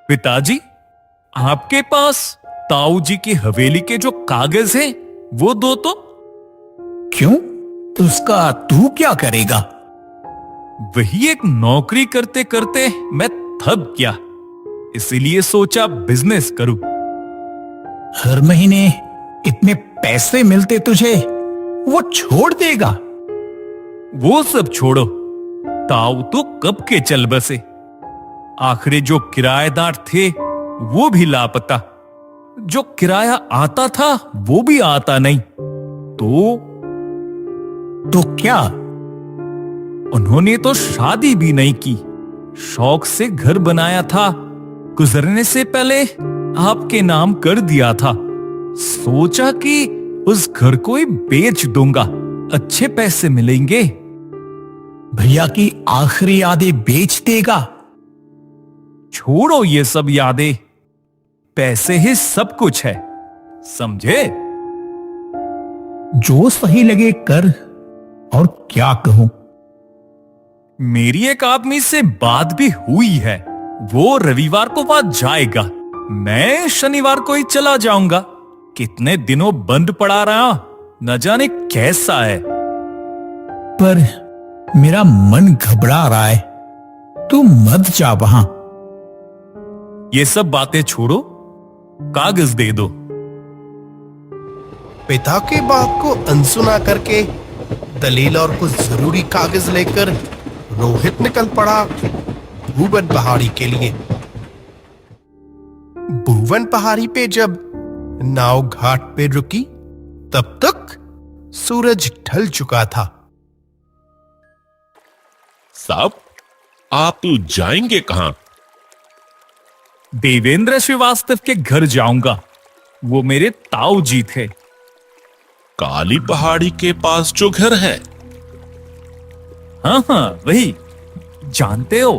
पिताजी, आपके पास ताऊ जी की हवेली के जो कागज हैं वो दो तो। क्यों? उसका तू क्या करेगा? वही एक नौकरी करते करते मैं थक गया, इसीलिए सोचा बिजनेस करूं। हर महीने इतने पैसे मिलते तुझे, वो छोड़ देगा? वो सब छोड़ो, ताऊ तो कब के चल बसे। आखिरी जो किराएदार थे वो भी लापता, जो किराया आता था वो भी आता नहीं। तो क्या? उन्होंने तो शादी भी नहीं की, शौक से घर बनाया था, गुजरने से पहले आपके नाम कर दिया था। सोचा कि उस घर को ही बेच दूंगा, अच्छे पैसे मिलेंगे। भैया की आखिरी यादें बेच देगा? छोड़ो ये सब यादें, पैसे ही सब कुछ है, समझे? जो सही लगे कर, और क्या कहूं। मेरी एक आदमी से बात भी हुई है, वो रविवार को वहां जाएगा, मैं शनिवार को ही चला जाऊंगा। कितने दिनों बंद पड़ा रहा, न जाने कैसा है। पर मेरा मन घबरा रहा है, तू मत जा वहां। ये सब बातें छोड़ो, कागज दे दो। पिता की बात को अनसुना करके दलील और कुछ जरूरी कागज लेकर रोहित निकल पड़ा भुवन पहाड़ी के लिए। भुवन पहाड़ी पे जब नाव घाट पे रुकी तब तक सूरज ढल चुका था। साहब, आप जाएंगे कहां? देवेंद्र श्रीवास्तव के घर जाऊंगा, वो मेरे ताऊ जी थे। काली पहाड़ी के पास जो घर है? हाँ हाँ वही, जानते हो?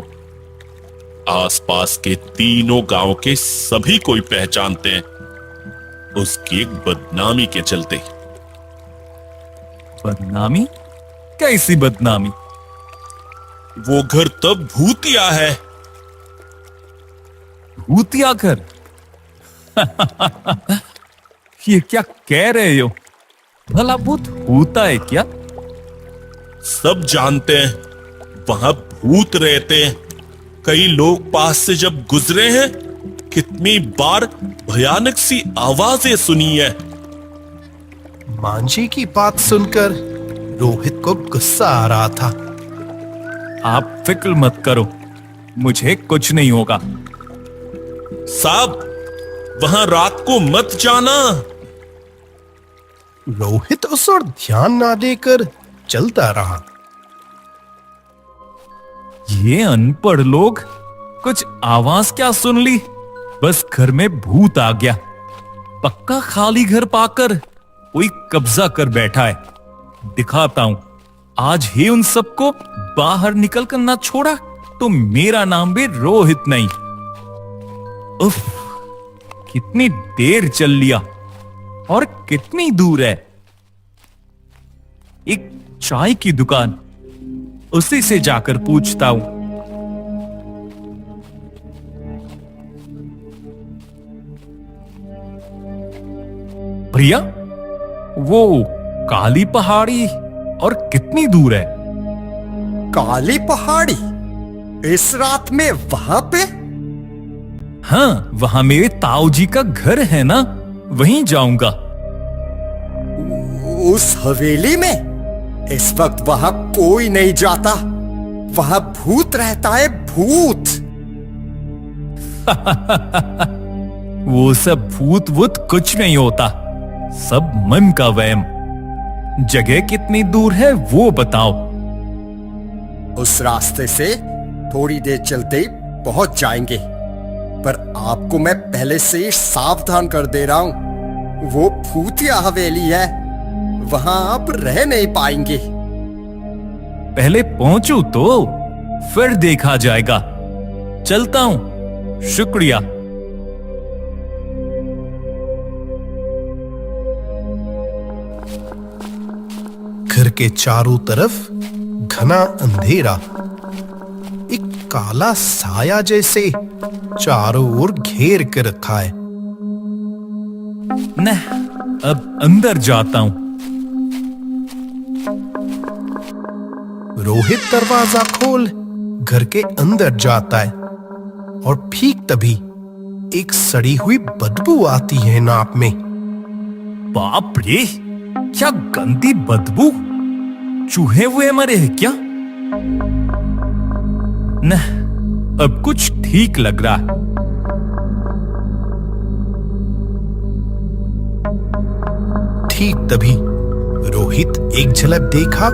आसपास के तीनों गांव के सभी कोई पहचानते हैं, उसकी एक बदनामी के चलते। बदनामी? कैसी बदनामी? वो घर तब भूतिया है। भूतिया घर? ये क्या कह रहे हो? भला भूत होता है क्या? सब जानते हैं, वहां भूत रहते हैं। कई लोग पास से जब गुजरे हैं, कितनी बार भयानक सी आवाजें सुनी है। मांझी की बात सुनकर रोहित को गुस्सा आ रहा था। आप फिक्र मत करो, मुझे कुछ नहीं होगा। साहब, वहां रात को मत जाना। रोहित उस ओर ध्यान ना देकर चलता रहा। ये अनपढ़ लोग कुछ आवाज क्या सुन ली, बस घर में भूत आ गया। पक्का खाली घर पाकर कोई कब्जा कर बैठा है। दिखाता हूं, आज ही उन सबको बाहर निकल कर ना छोड़ा तो मेरा नाम भी रोहित नहीं। उफ, कितनी देर चल लिया और कितनी दूर है। एक चाय की दुकान, उसी से जाकर पूछता हूं। प्रिया, वो काली पहाड़ी और कितनी दूर है? काली पहाड़ी? इस रात में वहां पे? हाँ, वहां मेरे ताऊ जी का घर है ना, वहीं जाऊंगा। उस हवेली में? इस वक्त वहां कोई नहीं जाता, वहां भूत रहता है, भूत। वो सब भूत वूत कुछ नहीं होता, सब मन का वहम। जगह कितनी दूर है वो बताओ। उस रास्ते से थोड़ी देर चलते ही पहुंच जाएंगे, पर आपको मैं पहले से ही सावधान कर दे रहा हूं, वो भूतिया हवेली है, वहां आप रह नहीं पाएंगे। पहले पहुंचू तो फिर देखा जाएगा। चलता हूं, शुक्रिया। घर के चारों तरफ घना अंधेरा। एक काला साया जैसे चारों ओर घेर कर रखा है। न अब अंदर जाता हूं। रोहित दरवाजा खोल घर के अंदर जाता है और ठीक तभी एक सड़ी हुई बदबू आती है नाक में। बाप रे, क्या गंदी बदबू! चूहे हुए मरे हैं क्या? न अब कुछ ठीक लग रहा है। ठीक तभी रोहित एक झलक देखा,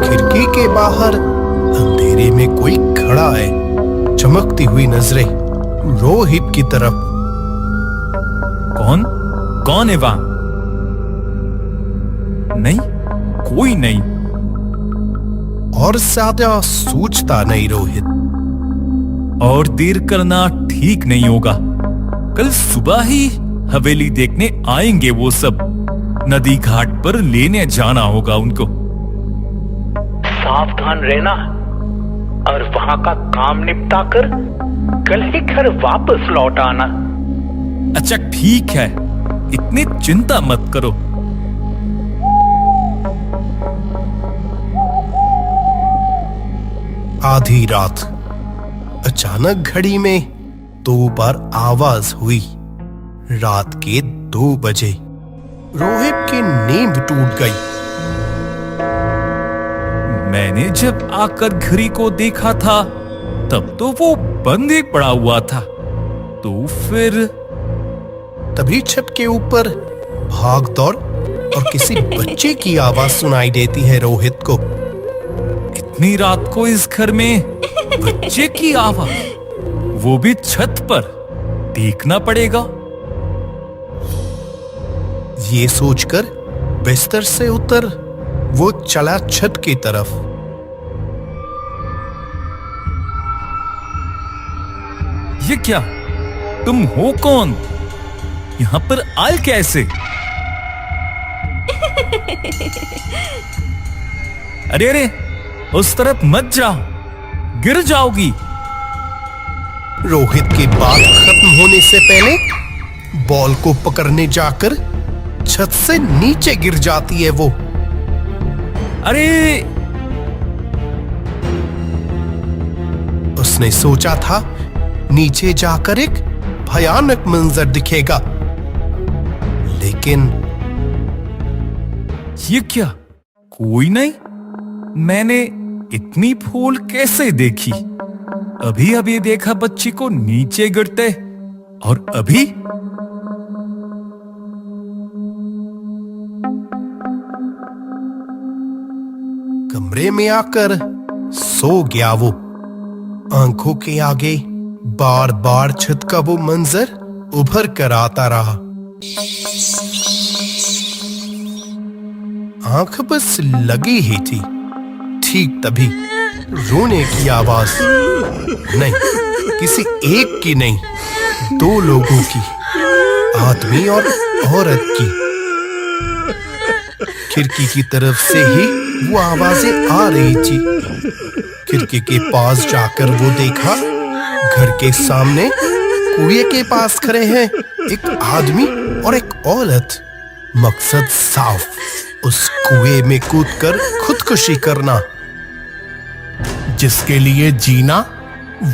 खिड़की के बाहर अंधेरे में कोई खड़ा है, चमकती हुई नजरें रोहित की तरफ। कौन कौन है वहां? नहीं, कोई नहीं। और ज्यादा सोचता नहीं रोहित। और देर करना ठीक नहीं होगा। कल सुबह ही हवेली देखने आएंगे वो सब। नदी घाट पर लेने जाना होगा उनको। सावधान रहना और वहां का काम निपटा कर कल ही घर वापस लौट आना। अच्छा ठीक है, इतनी चिंता मत करो। आधी रात अचानक घड़ी में 2 बार आवाज हुई। रात के 2 बजे रोहित की नींद टूट गई। मैंने जब आकर घड़ी को देखा था तब तो वो बंद ही पड़ा हुआ था। तो फिर तभी छत के ऊपर भाग दौड़ और किसी बच्चे की आवाज सुनाई देती है रोहित को। इतनी रात को इस घर में बच्चे की आवाज, वो भी छत पर, देखना पड़ेगा। ये सोचकर बिस्तर से उतर वो चला छत की तरफ। ये क्या? तुम हो कौन? यहां पर आए कैसे? अरे अरे, उस तरफ मत जाओ, गिर जाओगी। रोहित की बात खत्म होने से पहले बॉल को पकड़ने जाकर छत से नीचे गिर जाती है वो। अरे उसने सोचा था नीचे जाकर एक भयानक मंजर दिखेगा, लेकिन ये क्या? कोई नहीं। मैंने इतनी भूल कैसे देखी? अभी अभी देखा बच्ची को नीचे गिरते, और अभी कमरे में आकर सो गया वो। आंखों के आगे बार बार छत का वो मंजर उभर कर आता रहा। आंख बस लगी ही थी। ठीक तभी रोने की आवाज, नहीं, किसी एक की नहीं, 2 लोगों की, आदमी और औरत की। खिड़की की तरफ से ही वो आवाजें आ रही थी। खिड़की के पास जाकर वो देखा, घर के सामने कुएं के पास खड़े हैं एक आदमी और एक औरत। मकसद साफ, उस कुएं में कूदकर खुदकुशी करना। जिसके लिए जीना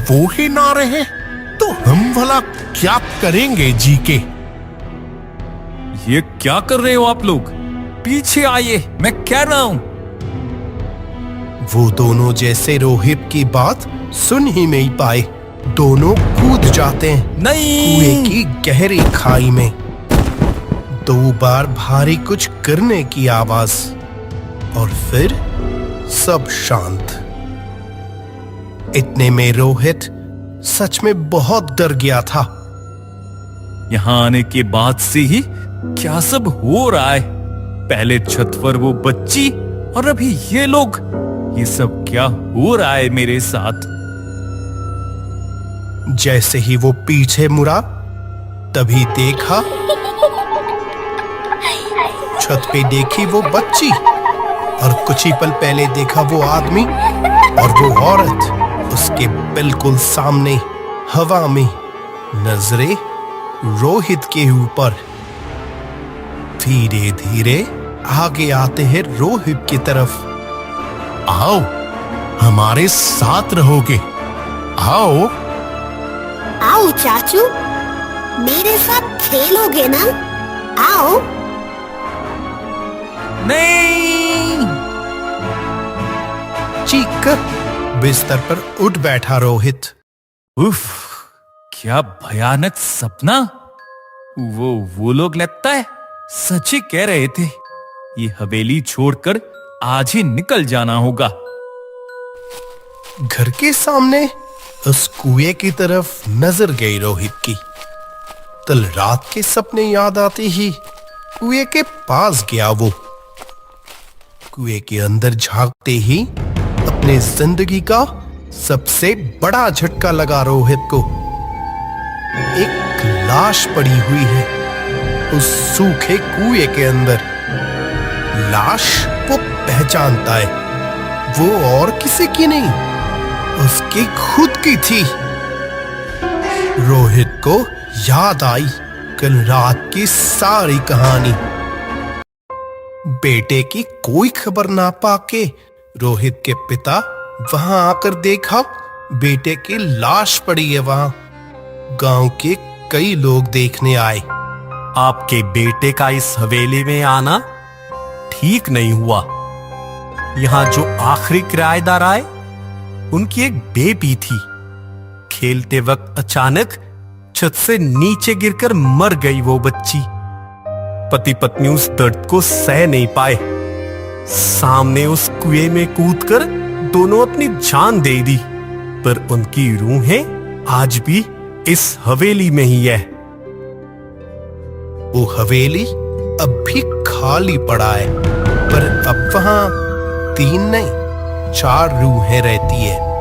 वो ही ना रहे तो हम भला क्या करेंगे जी के। ये क्या कर रहे हो आप लोग? पीछे आइए, मैं कह रहा हूं। वो दोनों जैसे रोहित की बात सुन ही नहीं पाए, दोनों कूद जाते हैं नहीं। कुएं की गहरी खाई में। 2 बार भारी कुछ करने की आवाज, और फिर सब शांत। इतने में रोहित सच में बहुत डर गया था। यहां आने के बाद से ही क्या सब हो रहा है? पहले छत पर वो बच्ची, और अभी ये लोग। ये सब क्या हो रहा है मेरे साथ? जैसे ही वो पीछे मुड़ा, तभी देखा, छत पे देखी वो बच्ची, और कुछ ही पल पहले देखा वो आदमी और वो औरत उसके बिल्कुल सामने हवा में नजरें रोहित के ऊपर। धीरे धीरे आगे आते हैं रोहित की तरफ। आओ, हमारे साथ रहोगे। आओ। आओ चाचू, मेरे साथ खेलोगे ना? आओ। नहीं। चीख कर बिस्तर पर उठ बैठा रोहित। उफ, क्या भयानक सपना। वो लोग लगता है सच ही कह रहे थे। ये हवेली छोड़कर आज ही निकल जाना होगा। घर के सामने उस कुएं की तरफ नजर गई रोहित की। कल रात के सपने याद आते ही कुएं के पास गया वो। कुएं के अंदर झांकते ही अपने जिंदगी का सबसे बड़ा झटका लगा रोहित को। एक लाश पड़ी हुई है उस सूखे कुएं के अंदर। लाश वो पहचानता है, वो और किसी की नहीं, उसकी खुद की थी। रोहित को याद आई कल रात की सारी कहानी। बेटे की कोई खबर ना पाके रोहित के पिता वहां आकर देखा बेटे की लाश पड़ी है वहां। गांव के कई लोग देखने आए। आपके बेटे का इस हवेली में आना ठीक नहीं हुआ। यहां जो आखिरी किराएदार आए, उनकी एक बेबी थी। खेलते वक्त अचानक छत से नीचे गिरकर मर गई वो बच्ची। पति पत्नी उस दर्द को सह नहीं पाए। सामने उस कुएं में कूदकर दोनों अपनी जान दे दी, पर उनकी रूहें आज भी इस हवेली में ही है। वो हवेली अब भी खाली पड़ा है, पर अब वहां 3 नहीं 4 रूहें रहती है।